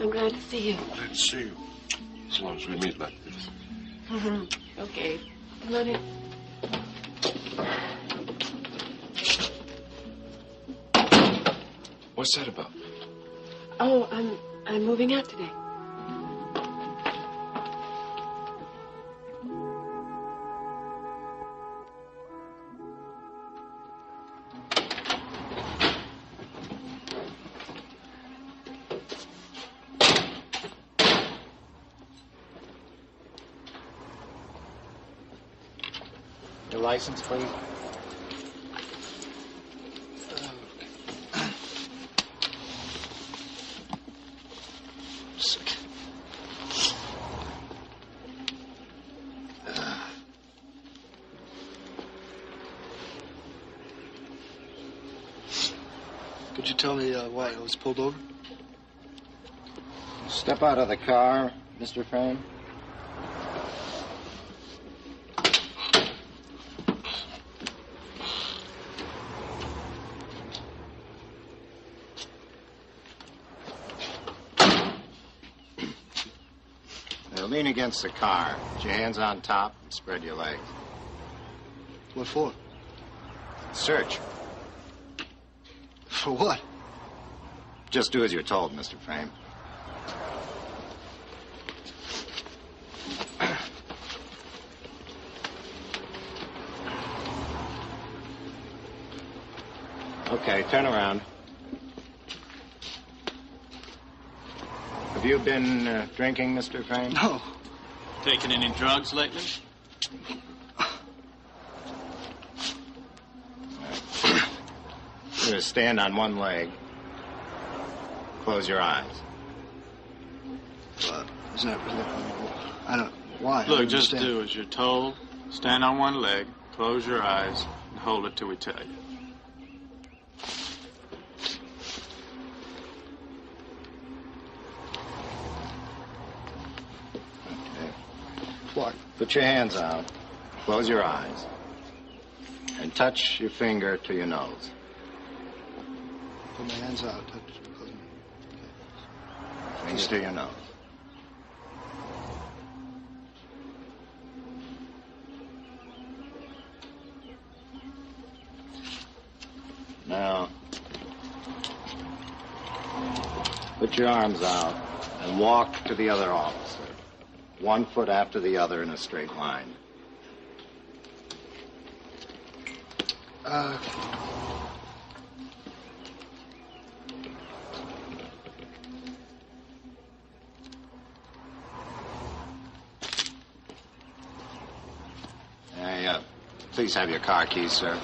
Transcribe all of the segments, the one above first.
I'm glad to see you. Glad to see you. As long as we meet like this. Okay. Come on in. What's that about? Oh, I'm moving out today. Your license, please. Could you tell me why I was pulled over? Step out of the car, Mr. Frame. Now lean against the car. Put your hands on top and spread your legs. What for? Search. For what? Just do as you're told, Mr. Frame. Okay, turn around. Have you been drinking, Mr. Frame? No. Taking any drugs lately? You're gonna stand on one leg. Close your eyes. Is that really? I don't. Why? Look, just do as you're told. Stand on one leg, close your eyes, and hold it till we tell you. Okay. What? Put your hands out. Close your eyes. And touch your finger to your nose. Put my hands out. Touch. Fingers to your nose. Now, put your arms out and walk to the other officer. 1 foot after the other in a straight line. Please have your car keys, sir.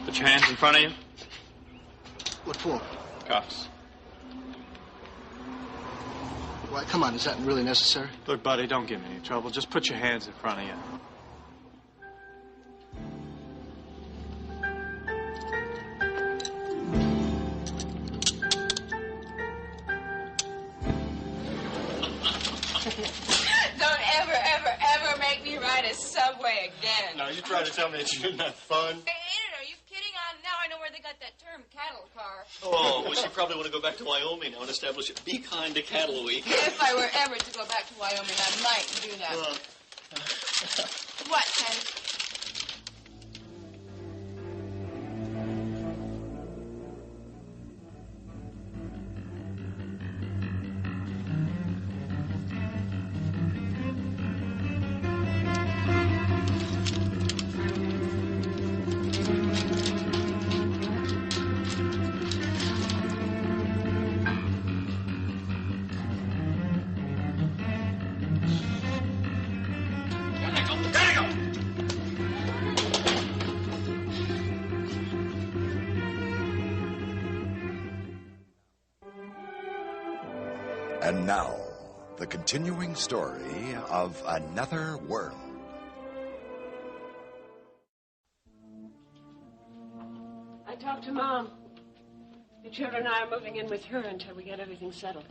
Put your hands in front of you. What for? Cuffs. Why? Come on, is that really necessary? Look, buddy, don't give me any trouble. Just put your hands in front of you. Subway again. No, you trying to tell me that you didn't have fun? Hey, are you kidding? Now I know where they got that term, cattle car. Oh, well, you probably want to go back to Wyoming now and establish a Be Kind to Cattle Week. If I were ever to go back to Wyoming, I might do that. What, Ken? And now, the continuing story of Another World. I talked to Mom. The children and I are moving in with her until we get everything settled.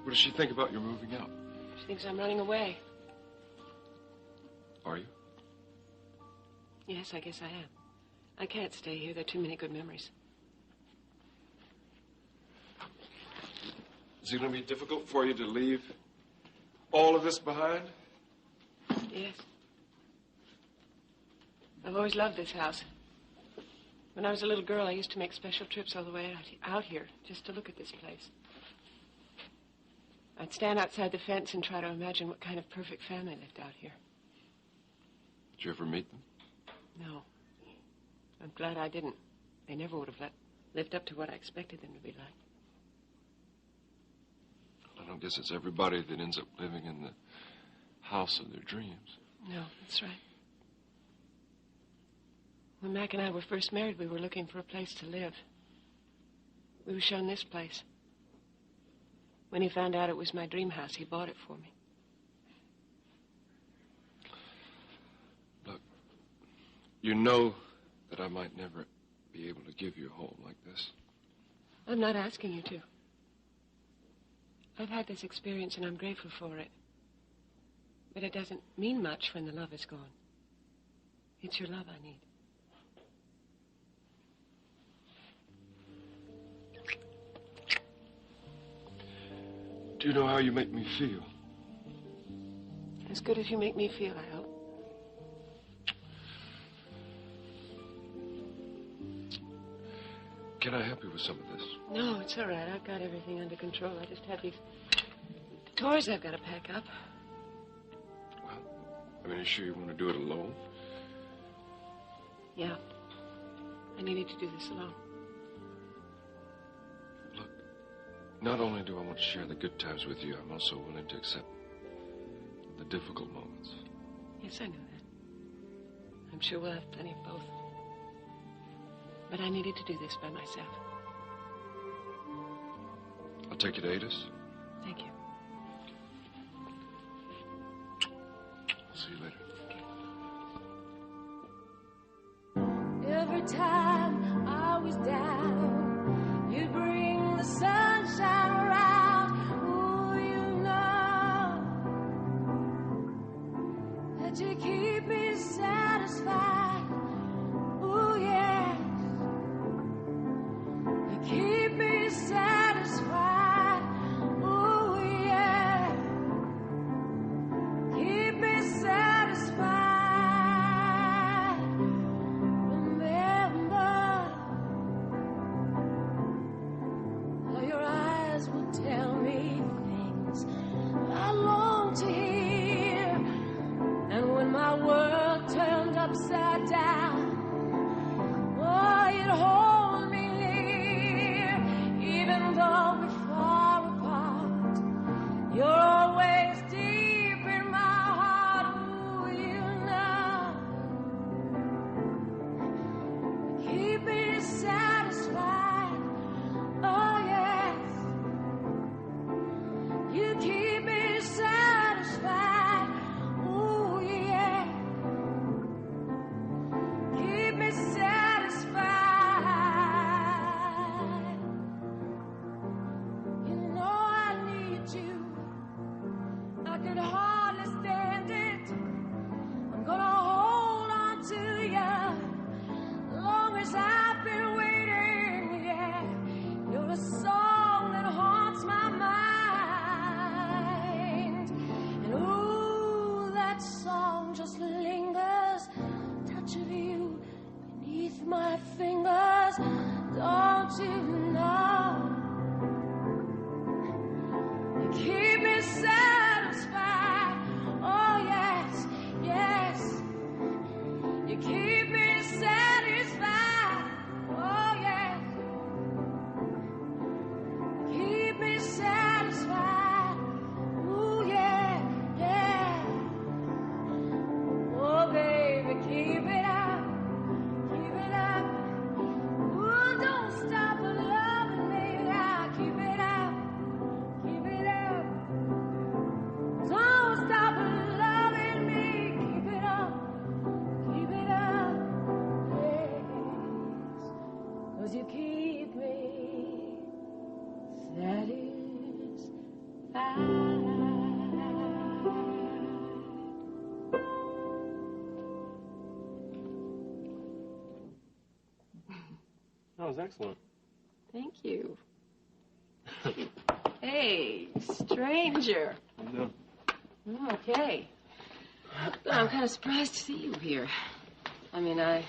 What does she think about your moving out? She thinks I'm running away. Are you? Yes, I guess I am. I can't stay here. There are too many good memories. Is it going to be difficult for you to leave all of this behind? Yes. I've always loved this house. When I was a little girl, I used to make special trips all the way out here just to look at this place. I'd stand outside the fence and try to imagine what kind of perfect family lived out here. Did you ever meet them? No. I'm glad I didn't. They never would have lived up to what I expected them to be like. I don't guess it's everybody that ends up living in the house of their dreams. No, that's right. When Mac and I were first married, we were looking for a place to live. We were shown this place. When he found out it was my dream house, he bought it for me. Look, you know that I might never be able to give you a home like this. I'm not asking you to. I've had this experience and I'm grateful for it. But it doesn't mean much when the love is gone. It's your love I need. Do you know how you make me feel? As good as you make me feel, I hope. Can I help you with some of this? No, it's all right. I've got everything under control. I just have these toys I've got to pack up. Well, I mean, are you sure you want to do it alone? Yeah. I needed to do this alone. Look, not only do I want to share the good times with you, I'm also willing to accept the difficult moments. Yes, I know that. I'm sure we'll have plenty of both. But I needed to do this by myself. I'll take you to Ada's. Thank you. I'll see you later. Every time I was down, you'd bring the sunshine around. Ooh, you know that you keep me satisfied. Ooh, yeah. You keep me satisfied. Ooh, yeah. Keep me satisfied. Tell me things I long to hear. And when my world turned upside down, oh, you'd hold me near. Even though we're far apart, you're always deep in my heart. Ooh, you know, keep me satisfied. Oh, yes. You keep me satisfied. Ooh, yeah. Keep me satisfied. You know I need you. I could hardly stand it. I'm gonna hold on to you long as I've been waiting. Yeah, you're a song that haunts my mind. Song just lingers, touch of you beneath my fingers. Don't you know? You keep me satisfied. Oh yes, yes. You keep me satisfied. Oh yes. You keep me satisfied. Ooh yeah, yeah. Oh, baby, keep it up, keep it up. Ooh, don't stop loving me now. Keep it up, keep it up. Don't stop loving me. Keep it up, yes. 'Cause you keep me satisfied. was excellent. Thank you. Hey, stranger. No. Okay. But I'm kind of surprised to see you here. I mean, I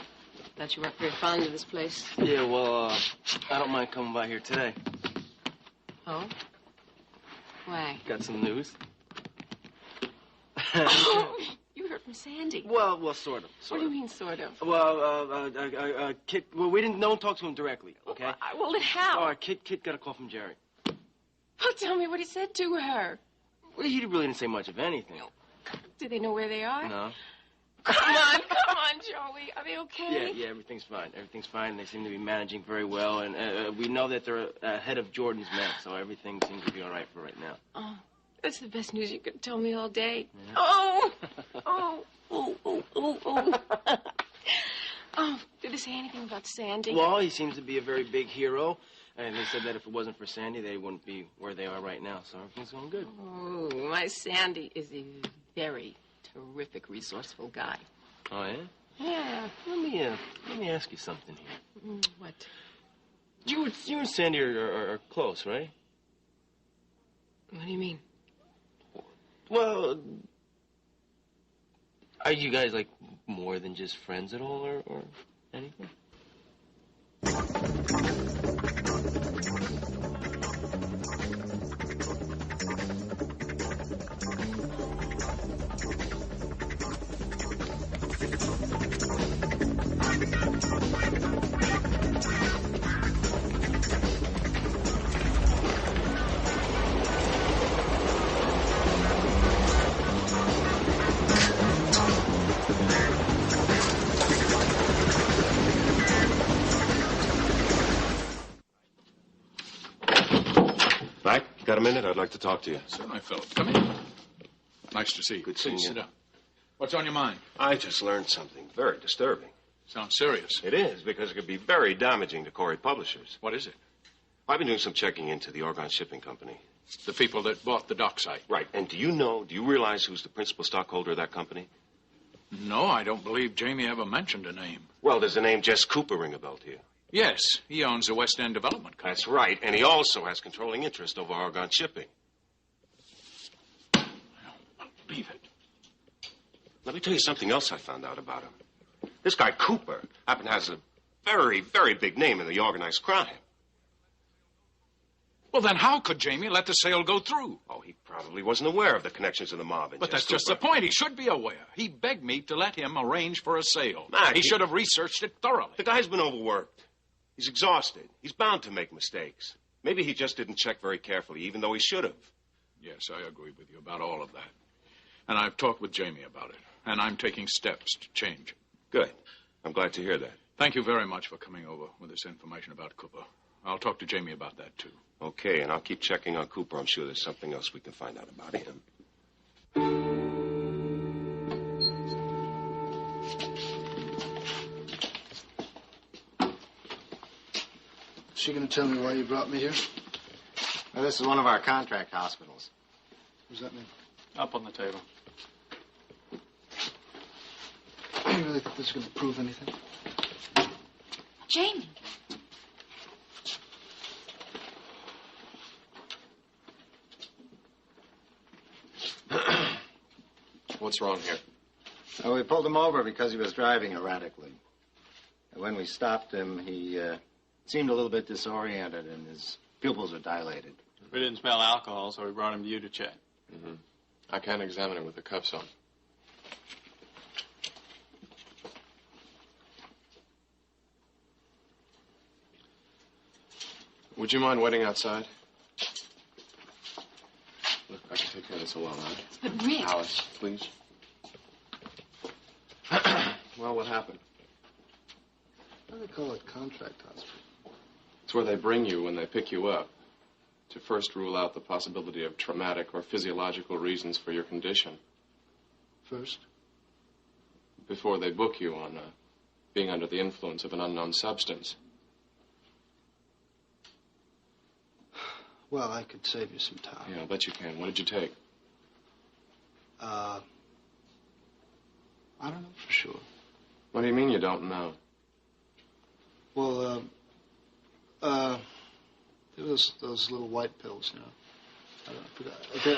thought you weren't very fond of this place. Yeah, well, I don't mind coming by here today. Oh? Why? Got some news. Oh, you heard from Sandy. Well, sort of. What do you mean, sort of? Well, Kit. Well, we don't talk to him directly, okay? Well, then how? All right, Kit got a call from Jerry. Well, tell me what he said to her. Well, he really didn't say much of anything. Do they know where they are? No. Come on, Joey. Are they okay? Yeah, everything's fine. Everything's fine. They seem to be managing very well, and we know that they're ahead of Jordan's men, so everything seems to be all right for right now. Oh, that's the best news you could tell me all day. Yeah. Oh, did they say anything about Sandy? Well, he seems to be a very big hero, and they said that if it wasn't for Sandy, they wouldn't be where they are right now, so everything's going good. Oh, my Sandy is a very terrific, resourceful guy. Oh, yeah? Yeah. Let me ask you something here. What? You and Sandy are close, right? What do you mean? Well, are you guys, like, more than just friends at all, or anything? Mac, you got a minute? I'd like to talk to you. Certainly, Philip. Come in. Nice to see you. Good seeing you. Sit down. What's on your mind? I just learned something very disturbing. Sounds serious. It is, because it could be very damaging to Cory Publishers. What is it? I've been doing some checking into the Oregon Shipping Company. The people that bought the dock site. Right. And do you realize who's the principal stockholder of that company? No, I don't believe Jamie ever mentioned a name. Well, does the name Jess Cooper ring a bell to you? Yes, he owns the West End Development Company. That's right, and he also has controlling interest over Oregon Shipping. I don't believe it. Let me tell you something else I found out about him. This guy Cooper has a very, very big name in the organized crime. Well, then how could Jamie let the sale go through? Oh, he probably wasn't aware of the connections of the mob. But that's just the point. He should be aware. He begged me to let him arrange for a sale. Mac, he should have researched it thoroughly. The guy's been overworked. He's exhausted. He's bound to make mistakes. Maybe he just didn't check very carefully, even though he should have. Yes, I agree with you about all of that. And I've talked with Jamie about it. And I'm taking steps to change it. Good. I'm glad to hear that. Thank you very much for coming over with this information about Cooper. I'll talk to Jamie about that, too. Okay, and I'll keep checking on Cooper. I'm sure there's something else we can find out about him. Is she going to tell me why you brought me here? Well, this is one of our contract hospitals. What does that mean? Up on the table. You really think this is going to prove anything? Jamie. What's wrong here? Well, we pulled him over because he was driving erratically. And when we stopped him, he seemed a little bit disoriented, and his pupils are dilated. We didn't smell alcohol, so we brought him to you to check. Mm-hmm. I can't examine him with the cuffs on. Would you mind waiting outside? Look, I can take care of this alone, all right? But Rick... Alice, please. Well, what happened? Why do they call it contract hospital? It's where they bring you when they pick you up, to first rule out the possibility of traumatic or physiological reasons for your condition. First? Before they book you on being under the influence of an unknown substance. Well, I could save you some time. Yeah, I'll bet you can. What did you take? I don't know for sure. What do you mean you don't know? Well, There was those little white pills, you know.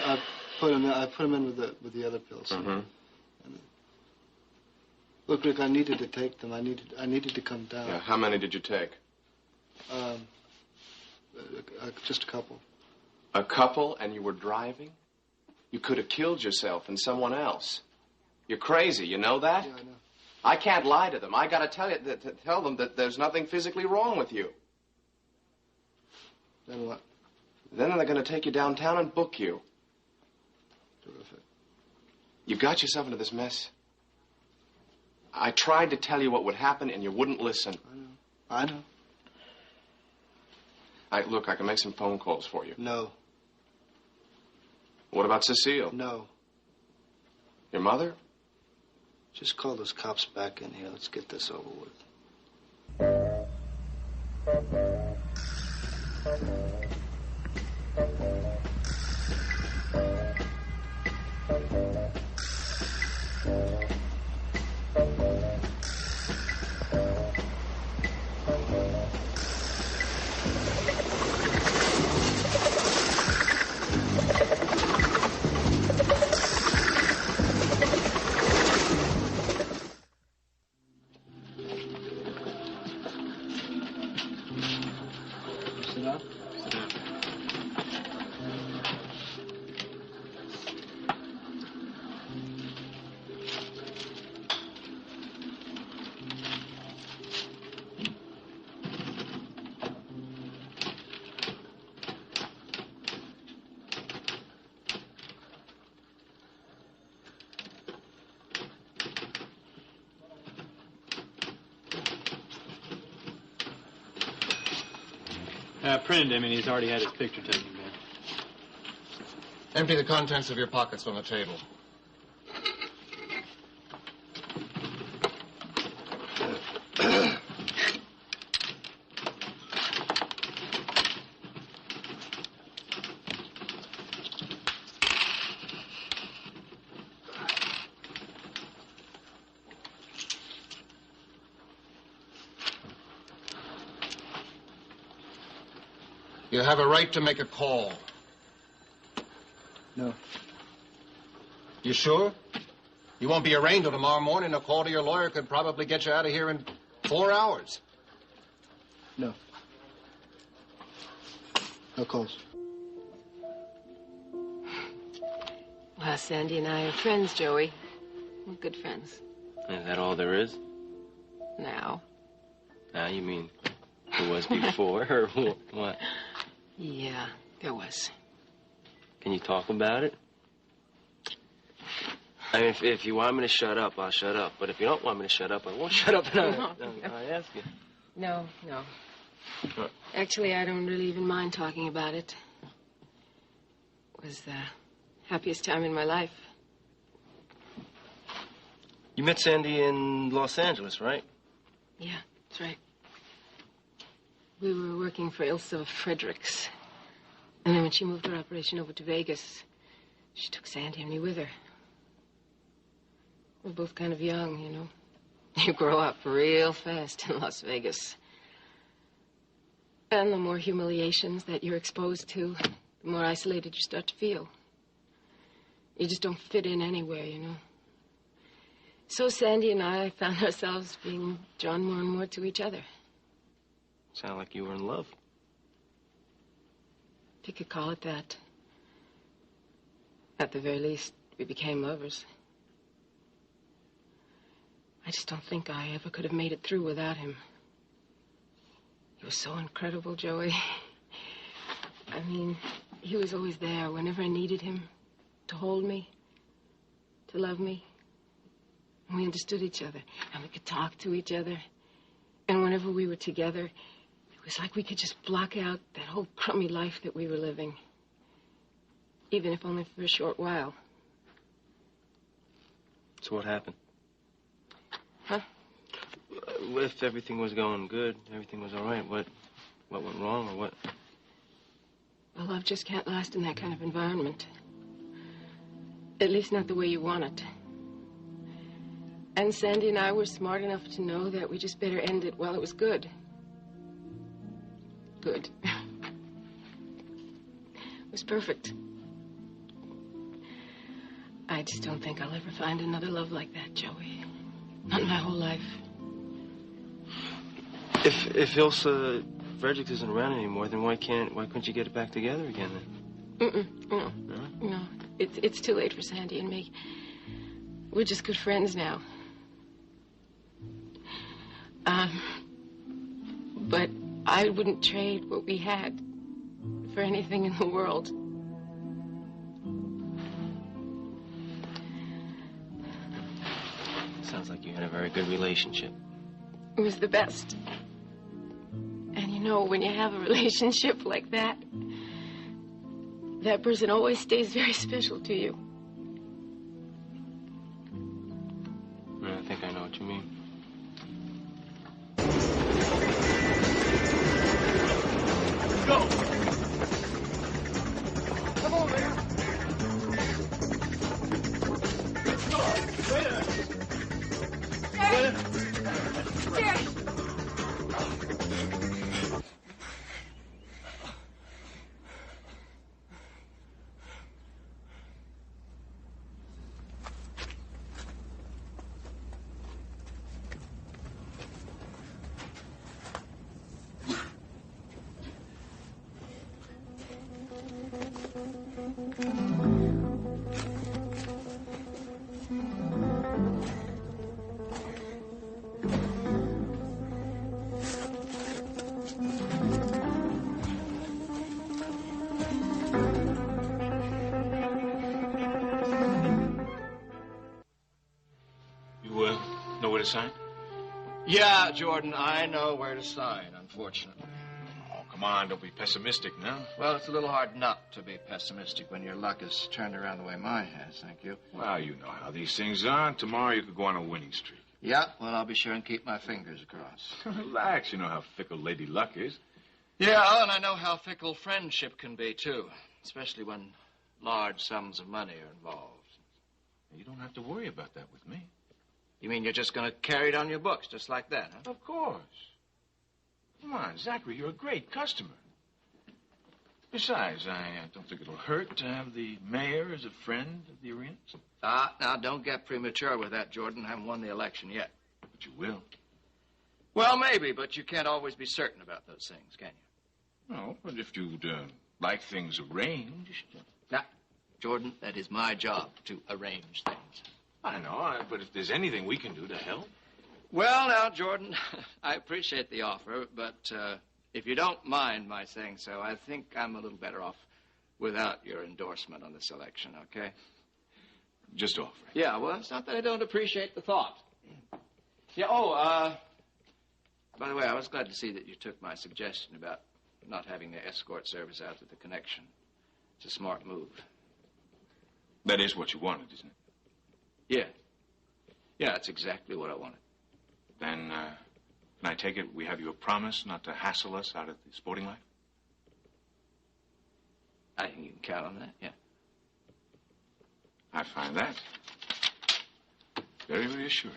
I put them in with the other pills. Mm-hmm. And look, Rick, I needed to take them. I needed to come down. Yeah, how many did you take? Just a couple. A couple, and you were driving? You could have killed yourself and someone else. You're crazy, you know that? Yeah, I know. I can't lie to them. I gotta tell them that there's nothing physically wrong with you. Then what? Then they're gonna take you downtown and book you. Terrific. You got yourself into this mess. I tried to tell you what would happen, and you wouldn't listen. I know. Look, I can make some phone calls for you. No. What about Cecile? No. Your mother? Just call those cops back in here. Let's get this over with. Printed him, and he's already had his picture taken, man. Empty the contents of your pockets on the table. You have a right to make a call. No. You sure? You won't be arraigned till tomorrow morning. A call to your lawyer could probably get you out of here in 4 hours. No. No calls. Well, Sandy and I are friends, Joey. We're good friends. Is that all there is? Now. Now, you mean there was before, or what? Yeah, there was. Can you talk about it? I mean, if you want me to shut up, I'll shut up. But if you don't want me to shut up, I won't shut up. I ask you. No. Actually, I don't really even mind talking about it. It was the happiest time in my life. You met Sandy in Los Angeles, right? Yeah, that's right. We were working for Ilsa Fredericks. And then when she moved her operation over to Vegas, she took Sandy and me with her. We're both kind of young, you know. You grow up real fast in Las Vegas. And the more humiliations that you're exposed to, the more isolated you start to feel. You just don't fit in anywhere, you know. So Sandy and I found ourselves being drawn more and more to each other. Sound like you were in love. If you could call it that. At the very least, we became lovers. I just don't think I ever could have made it through without him. He was so incredible, Joey. I mean, he was always there whenever I needed him. To hold me. To love me. And we understood each other. And we could talk to each other. And whenever we were together, it was like we could just block out that whole crummy life that we were living. Even if only for a short while. So what happened? Huh? If everything was going good, everything was all right, what went wrong or what? Well, love just can't last in that kind of environment. At least not the way you want it. And Sandy and I were smart enough to know that we just better end it while it was good. good. It was perfect. I just don't think I'll ever find another love like that, Joey. Not in my whole life. If Ilsa Fredericks isn't around anymore, then why couldn't you get it back together again then? No. It's too late for Sandy and me. We're just good friends now. But I wouldn't trade what we had for anything in the world. Sounds like you had a very good relationship. It was the best. And you know, when you have a relationship like that, that person always stays very special to you. I think I know what you mean. Go! Come on, man! Go! Wait a minute! Jerry! Know where to sign? Yeah, Jordan, I know where to sign, unfortunately. Oh, come on, don't be pessimistic now. Well, it's a little hard not to be pessimistic when your luck has turned around the way mine has, thank you. Well, you know how these things are. Tomorrow you could go on a winning streak. Yeah, well, I'll be sure and keep my fingers crossed. Relax, you know how fickle Lady Luck is. Yeah, and I know how fickle friendship can be, too. Especially when large sums of money are involved. You don't have to worry about that with me. You mean you're just going to carry it on your books, just like that, huh? Of course. Come on, Zachary, you're a great customer. Besides, I don't think it'll hurt to have the mayor as a friend of the arenas. Now, don't get premature with that, Jordan. I haven't won the election yet. But you will. Well, maybe, but you can't always be certain about those things, can you? No, but if you'd like things arranged... Now, Jordan, that is my job, to arrange things. I know, but if there's anything we can do to help... Well, now, Jordan, I appreciate the offer, but if you don't mind my saying so, I think I'm a little better off without your endorsement on this election, okay? Just offering. Yeah, well, it's not that I don't appreciate the thought. Yeah, by the way, I was glad to see that you took my suggestion about not having the escort service out at the connection. It's a smart move. That is what you wanted, isn't it? Yeah. Yeah, that's exactly what I wanted. Then, can I take it we have your promise not to hassle us out of the sporting life? I think you can count on that, yeah. I find that very reassuring.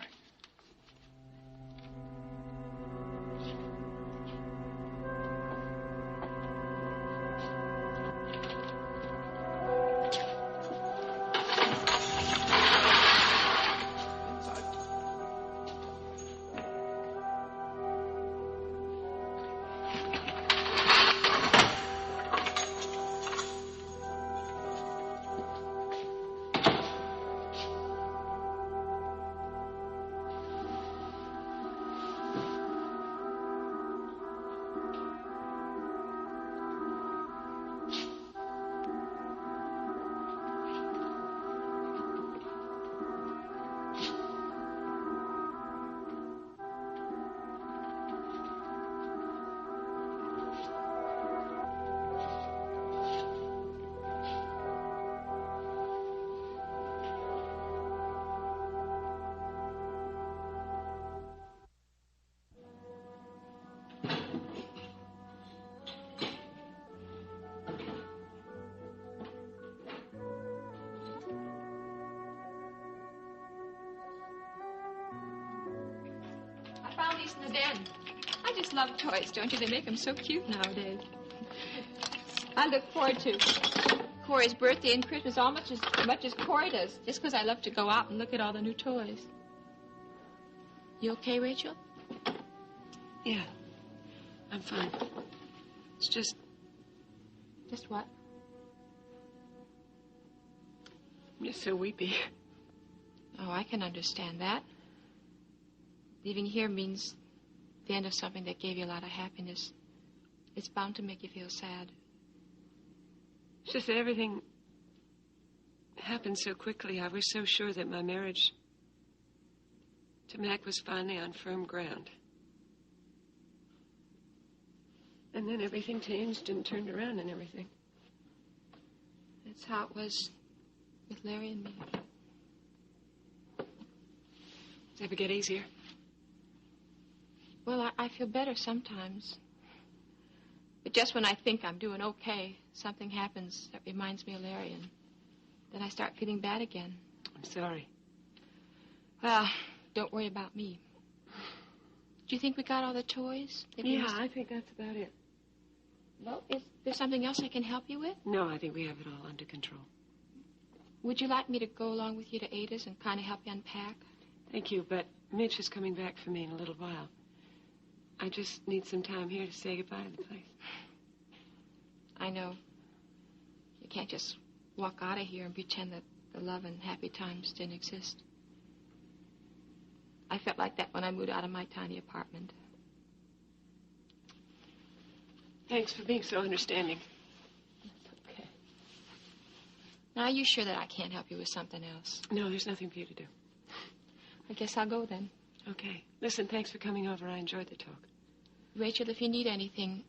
In the den. I just love toys, don't you? They make them so cute nowadays. I look forward to Cory's birthday and Christmas almost as much as Cory does, just because I love to go out and look at all the new toys. You okay, Rachel? Yeah. I'm fine. It's just... Just what? I'm just so weepy. Oh, I can understand that. Leaving here means the end of something that gave you a lot of happiness. It's bound to make you feel sad. It's just that everything happened so quickly. I was so sure that my marriage to Mac was finally on firm ground. And then everything changed and turned around and everything. That's how it was with Larry and me. Does it ever get easier? Well, I feel better sometimes. But just when I think I'm doing okay, something happens that reminds me of Larry, and then I start feeling bad again. I'm sorry. Well, don't worry about me. Do you think we got all the toys? Yeah, I think that's about it. Well, is there something else I can help you with? No, I think we have it all under control. Would you like me to go along with you to Ada's and kind of help you unpack? Thank you, but Mitch is coming back for me in a little while. I just need some time here to say goodbye to the place. I know. You can't just walk out of here and pretend that the love and happy times didn't exist. I felt like that when I moved out of my tiny apartment. Thanks for being so understanding. Okay. Now, are you sure that I can't help you with something else? No, there's nothing for you to do. I guess I'll go then. Okay. Listen, thanks for coming over. I enjoyed the talk. Rachel, if you need anything,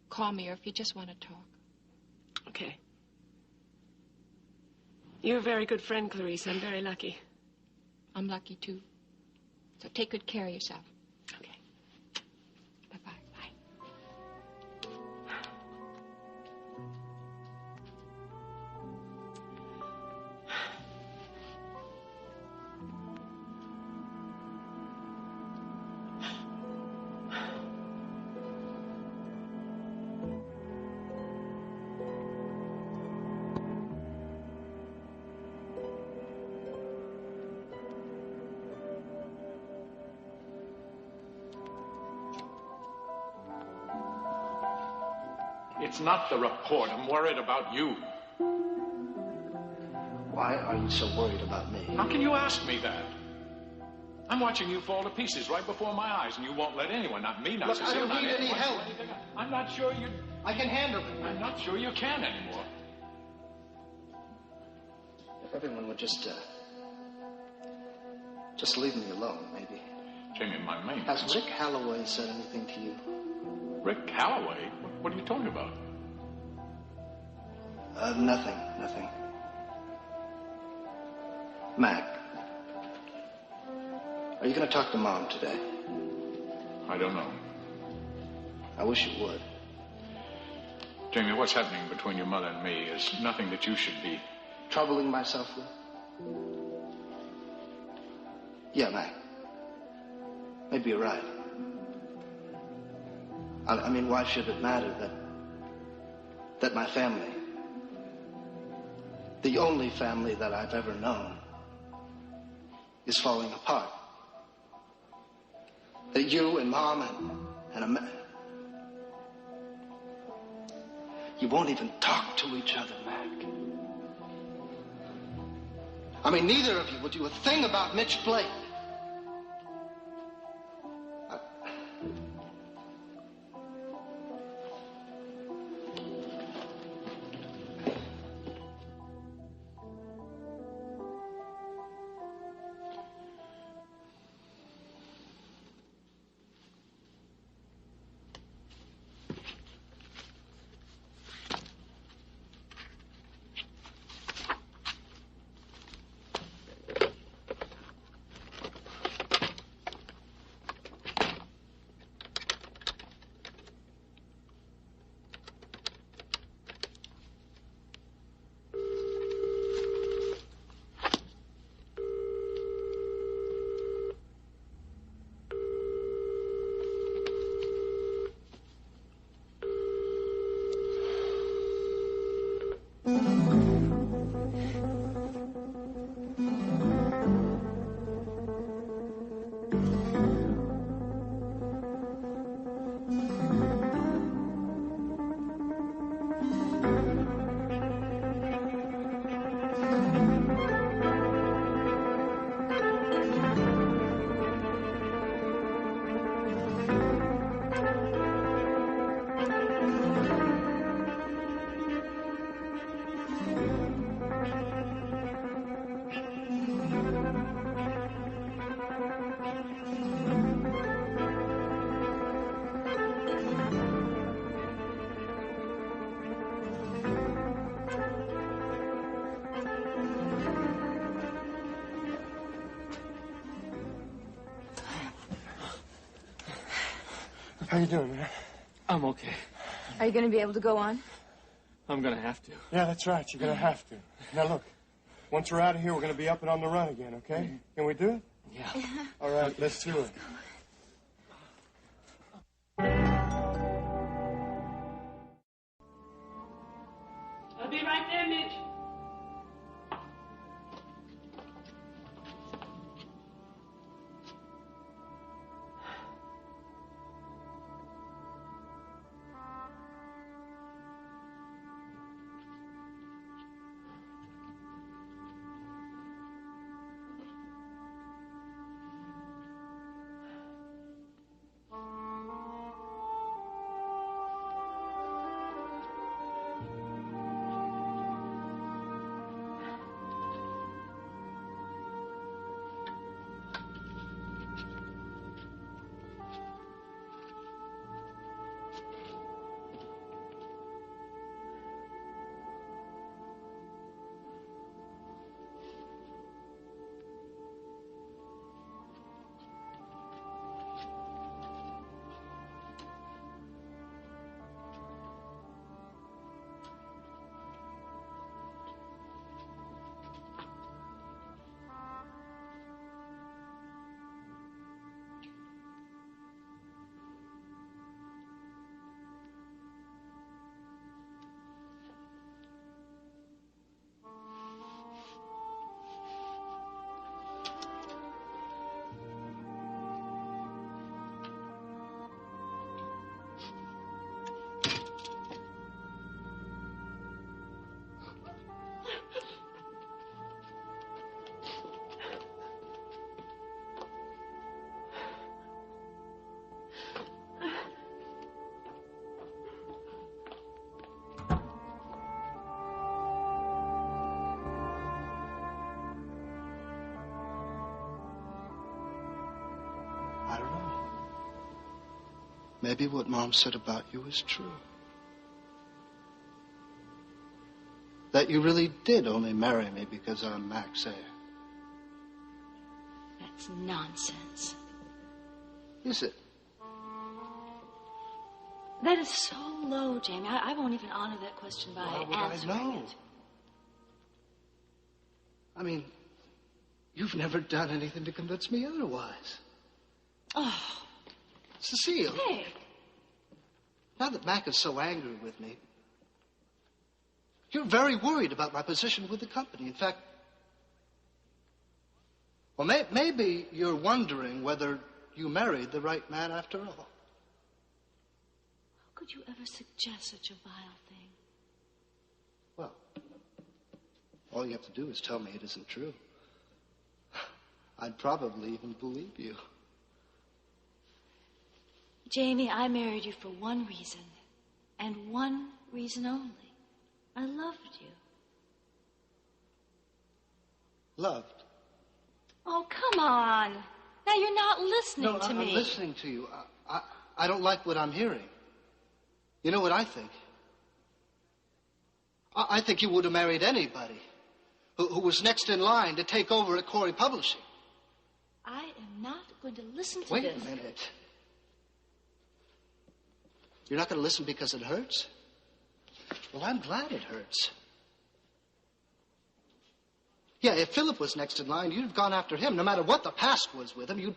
call me, or if you just want to talk. Okay. You're a very good friend, Clarice. I'm very lucky. I'm lucky, too. So take good care of yourself. Okay. Bye-bye. Bye. It's not the report. I'm worried about you. Why are you so worried about me? How can you ask me that? I'm watching you fall to pieces right before my eyes, and you won't let anyone, not me, not Look, I Cecile, don't not need any anyone, help. do anything. I'm not sure you... I can handle it. I'm not sure you can anymore. If everyone would just leave me alone, maybe. Jamie, my main... Has Rick Halloway said anything to you? Rick Halloway? What are you talking about? Nothing. Mac, are you going to talk to Mom today? I don't know. I wish you would. Jamie, what's happening between your mother and me is nothing that you should be... Troubling myself with? Yeah, Mac. Maybe you're right. I mean, why should it matter that my family, the only family that I've ever known, is falling apart? That you and Mom and you won't even talk to each other, Mac. I mean, neither of you will do a thing about Mitch Blaine. How you doing, man? I'm okay. Are you going to be able to go on? I'm going to have to. Yeah, that's right. You're going to have to. Now, look. Once we're out of here, we're going to be up and on the run again, okay? Can we do it? Yeah. All right, let's do it. I'll be right there, Mitch. I don't know. Maybe what Mom said about you is true. That you really did only marry me because I'm Mac's heir. That's nonsense. Is it? That is so low, Jamie. I won't even honor that question by Why would answering I know? it. I mean, you've never done anything to convince me otherwise. Oh. Cecile. Hey. Now that Mac is so angry with me, you're very worried about my position with the company. In fact, well, maybe you're wondering whether you married the right man after all. How could you ever suggest such a vile thing? Well, all you have to do is tell me it isn't true. I'd probably even believe you. Jamie, I married you for one reason, and one reason only. I loved you. Loved? Oh, come on. Now you're not listening to me. I'm listening to you. I don't like what I'm hearing. You know what I think? I think you would have married anybody who was next in line to take over at Cory Publishing. I am not going to listen to Wait this. a minute. You're not going to listen because it hurts? Well, I'm glad it hurts. Yeah, if Philip was next in line, you'd have gone after him. No matter what the past was with him,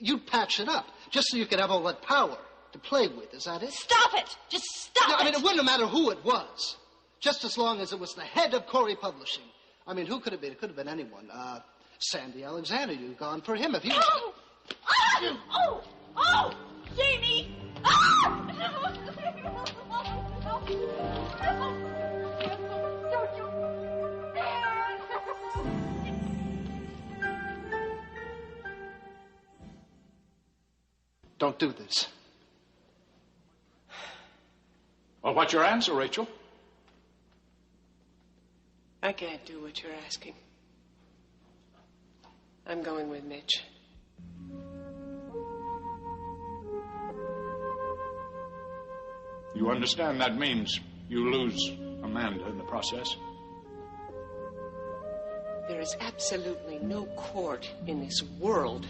you'd patch it up. Just so you could have all that power to play with. Is that it? Stop it! Just stop it! I mean, it wouldn't matter who it was. Just as long as it was the head of Cory Publishing. I mean, who could it be? It could have been anyone. Sandy Alexander. You'd gone for him if he was... Oh! Oh! Oh! Jamie! Ah! Don't you... Don't do this. Well, what's your answer, Rachel? I can't do what you're asking. I'm going with Mitch. You understand that means you lose Amanda in the process? There is absolutely no court in this world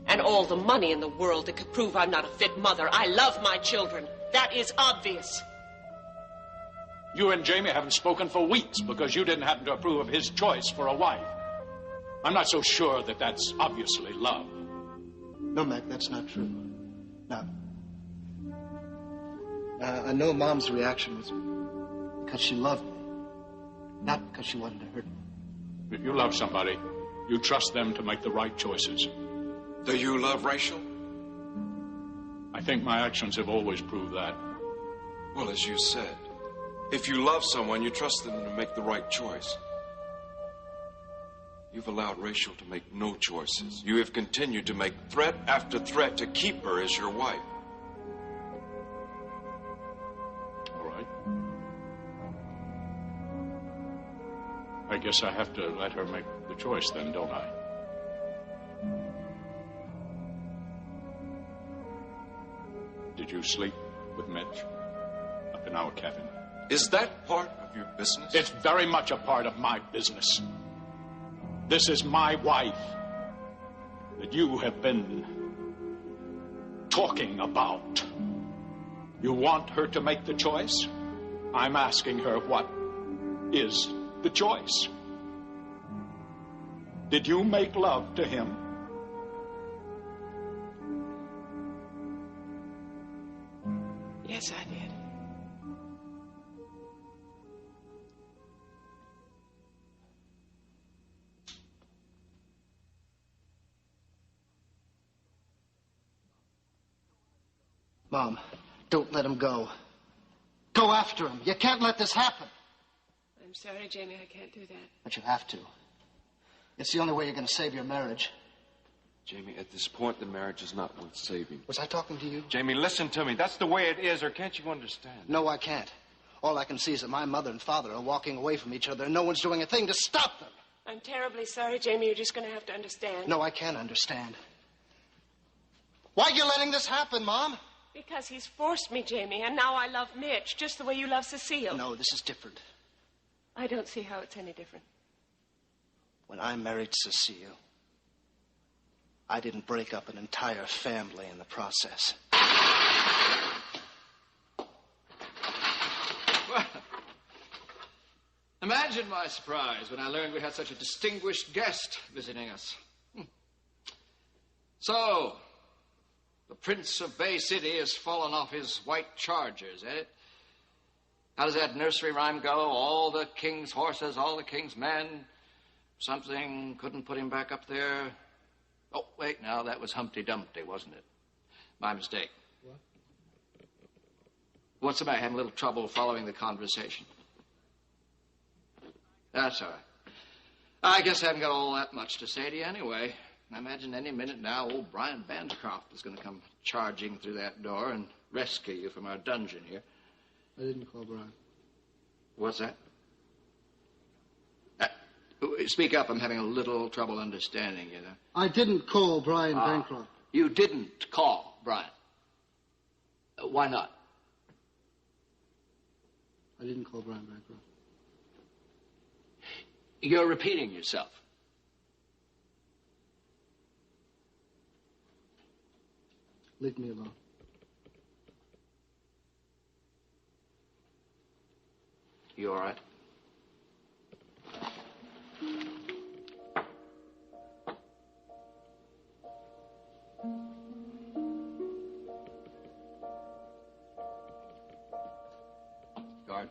And all the money in the world that could prove I'm not a fit mother. I love my children. That is obvious. You and Jamie haven't spoken for weeks because you didn't happen to approve of his choice for a wife. I'm not so sure that that's obviously love. No, Mac, that's not true. No. I know Mom's reaction was because she loved me, not because she wanted to hurt me. If you love somebody, you trust them to make the right choices. Do you love Rachel? I think my actions have always proved that. Well, as you said, if you love someone, you trust them to make the right choice. You've allowed Rachel to make no choices. You have continued to make threat after threat to keep her as your wife. All right. I guess I have to let her make the choice then, don't I? Did you sleep with Mitch up in our cabin? Is that part of your business? It's very much a part of my business. This is my wife that you have been talking about. You want her to make the choice? I'm asking her, what is the choice? Did you make love to him? Yes, I did. Mom, don't let him go. Go after him. You can't let this happen. I'm sorry, Jamie, I can't do that. But you have to. It's the only way you're going to save your marriage. Jamie, at this point, the marriage is not worth saving. Was I talking to you? Jamie, listen to me. That's the way it is, or can't you understand? No, I can't. All I can see is that my mother and father are walking away from each other, and no one's doing a thing to stop them. I'm terribly sorry, Jamie. You're just going to have to understand. No, I can't understand. Why are you letting this happen, Mom? Because he's forced me, Jamie, and now I love Mitch, just the way you love Cecile. No, this is different. I don't see how it's any different. When I married Cecile, I didn't break up an entire family in the process. Well, imagine my surprise when I learned we had such a distinguished guest visiting us. So, the Prince of Bay City has fallen off his white chargers, eh? How does that nursery rhyme go? All the king's horses, all the king's men. Something couldn't put him back up there. Oh, wait, now, that was Humpty Dumpty, wasn't it? My mistake. What? What's the matter? Having a little trouble following the conversation. That's all right. I guess I haven't got all that much to say to you anyway. I imagine any minute now old Brian Bancroft is going to come charging through that door and rescue you from our dungeon here. I didn't call Brian. What's that? Speak up. I'm having a little trouble understanding you. I didn't call Brian Bancroft. You didn't call Brian. Why not? I didn't call Brian Bancroft. You're repeating yourself. Leave me alone. You all right? Guard.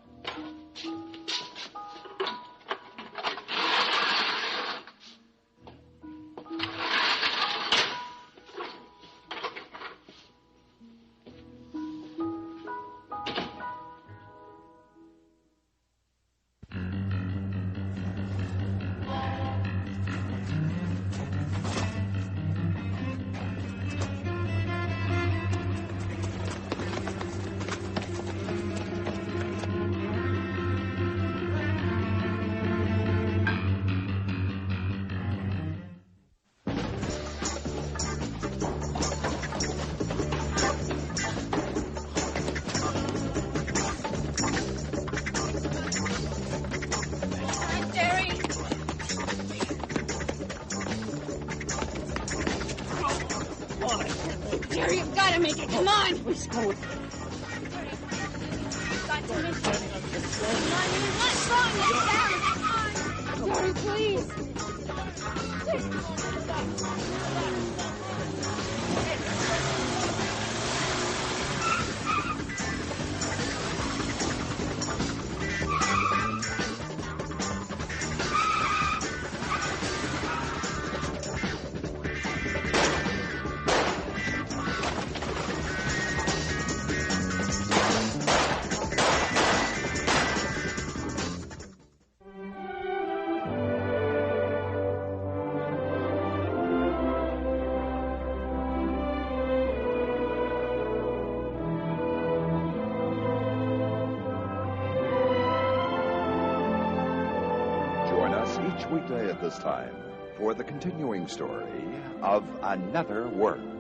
Please go. Cory, please. Each weekday at this time for the continuing story of Another World.